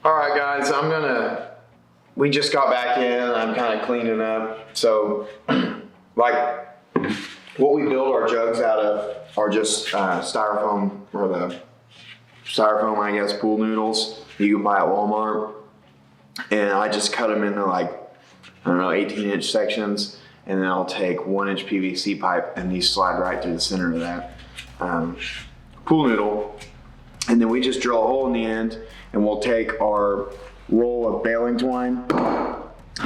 All right, guys, we just got back in. I'm kind of cleaning up. So, like, what we build our jugs out of are just styrofoam, or the styrofoam, I guess, pool noodles you can buy at Walmart. And I just cut them into, like, I don't know, 18-inch sections. And then I'll take 1-inch PVC pipe, and these slide right through the center of that pool noodle. And then we just drill a hole in the end, and we'll take our roll of baling twine.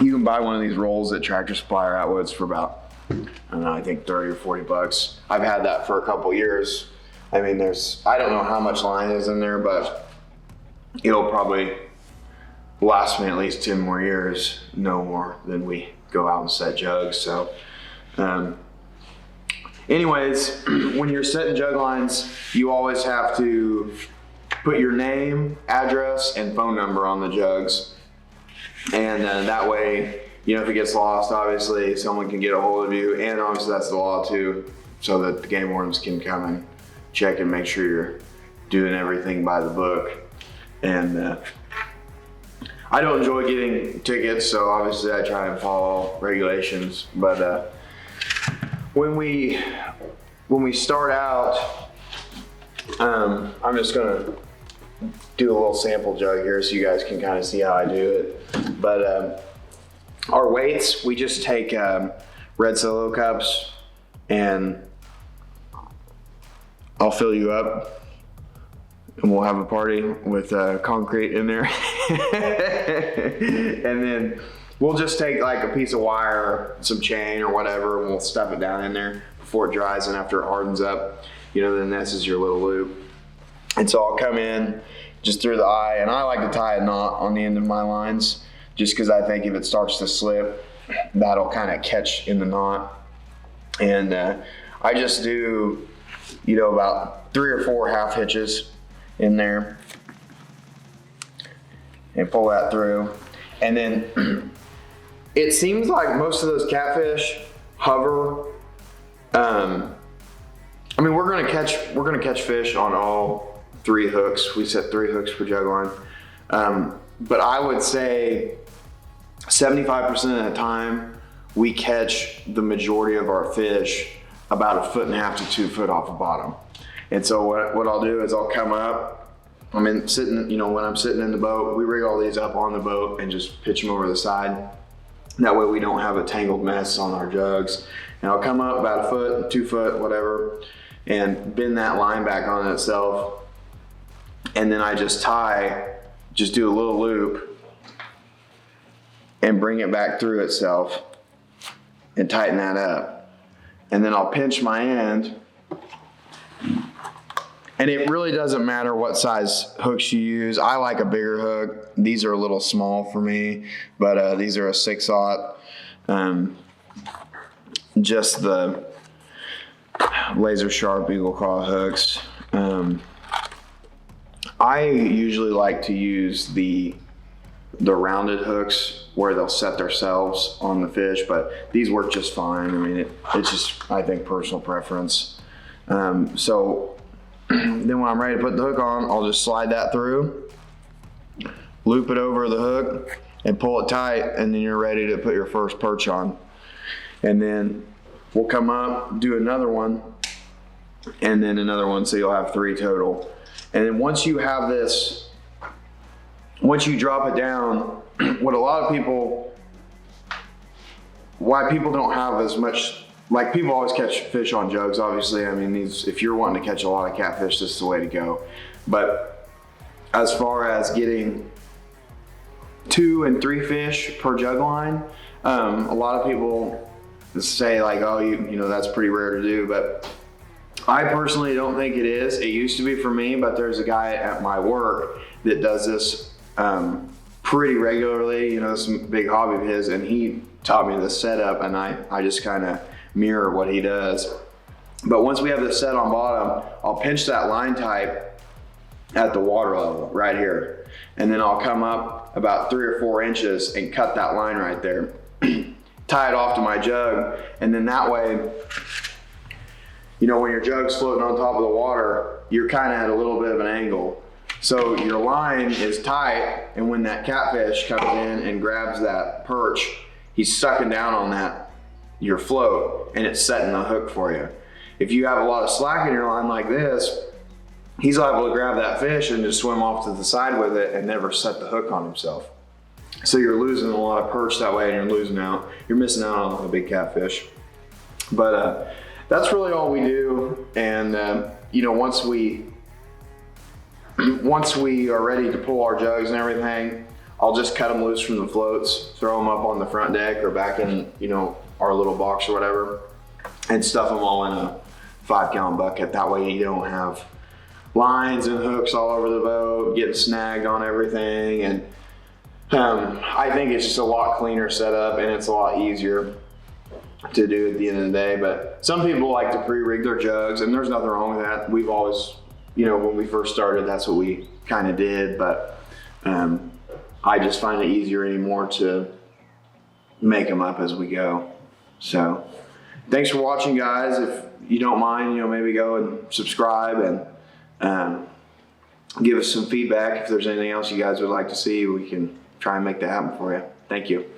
You can buy one of these rolls at Tractor Supply or Atwoods for about, I don't know, I think 30 or 40 bucks. I've had that for a couple years. I mean, I don't know how much line is in there, but it'll probably last me at least 10 more years, no more than we go out and set jugs. So, anyways, when you're setting jug lines, you always have to put your name, address, and phone number on the jugs. And that way, if it gets lost, obviously, someone can get a hold of you. And obviously, that's the law too, so that the game wardens can come and check and make sure you're doing everything by the book. And I don't enjoy getting tickets, so obviously I try and follow regulations. But when we start out, I'm just gonna do a little sample jug here so you guys can kind of see how I do it. But our weights, we just take red Solo cups, and I'll fill you up, and we'll have a party with concrete in there. And then we'll just take like a piece of wire, some chain or whatever, and we'll stuff it down in there before it dries. And after it hardens up, then this is your little loop. And so I'll come in just through the eye, and I like to tie a knot on the end of my lines, just because I think if it starts to slip, that'll kind of catch in the knot. And I just do, about 3 or 4 half hitches in there and pull that through. And then it seems like most of those catfish hover. We're gonna catch fish on all 3 hooks. We set 3 hooks per jug line. But I would say 75% of the time we catch the majority of our fish about 1.5 to 2 foot off the bottom. And so what I'll do is I'll come up. When I'm sitting in the boat, we rig all these up on the boat and just pitch them over the side. That way we don't have a tangled mess on our jugs. And I'll come up about 1 foot, 2 foot, whatever, and bend that line back on itself. And then I just do a little loop and bring it back through itself and tighten that up. And then I'll pinch my end. And it really doesn't matter what size hooks you use. I like a bigger hook. These are a little small for me, but these are a 6/0. Just the laser sharp eagle claw hooks. I usually like to use the rounded hooks where they'll set themselves on the fish, but these work just fine. It's just, I think, personal preference. So then when I'm ready to put the hook on, I'll just slide that through, loop it over the hook, and pull it tight, and then you're ready to put your first perch on. And then we'll come up, do another one, and then another one, so you'll have 3 total. And then once you have this, once you drop it down, why people don't have as much, like, people always catch fish on jugs, obviously. If you're wanting to catch a lot of catfish, this is the way to go. But as far as getting 2 and 3 fish per jug line, a lot of people say like, oh, that's pretty rare to do, but I personally don't think it is. It used to be for me, but there's a guy at my work that does this pretty regularly. It's a big hobby of his, and he taught me the setup, and I just kind of mirror what he does. But once we have this set on bottom, I'll pinch that line type at the water level right here, and then I'll come up about 3 or 4 inches and cut that line right there. Tie it off to my jug, and then that way, when your jug's floating on top of the water, you're kind of at a little bit of an angle. So your line is tight, and when that catfish comes in and grabs that perch, he's sucking down on your float, and it's setting the hook for you. If you have a lot of slack in your line like this, he's liable to grab that fish and just swim off to the side with it and never set the hook on himself. So you're losing a lot of perch that way, and you're missing out on a big catfish. But that's really all we do. And you know, once we are ready to pull our jugs and everything, I'll just cut them loose from the floats, throw them up on the front deck or back in, you know, our little box or whatever, and stuff them all in a 5-gallon bucket. That way you don't have lines and hooks all over the boat, getting snagged on everything. And I think it's just a lot cleaner setup, and it's a lot easier to do at the end of the day. But some people like to pre-rig their jugs, and there's nothing wrong with that. We've always, you know, when we first started, that's what we kind of did. But I just find it easier anymore to make them up as we go. So thanks for watching, guys. If you don't mind, you know, maybe go and subscribe and give us some feedback. If there's anything else you guys would like to see, we can try and make that happen for you. Thank you.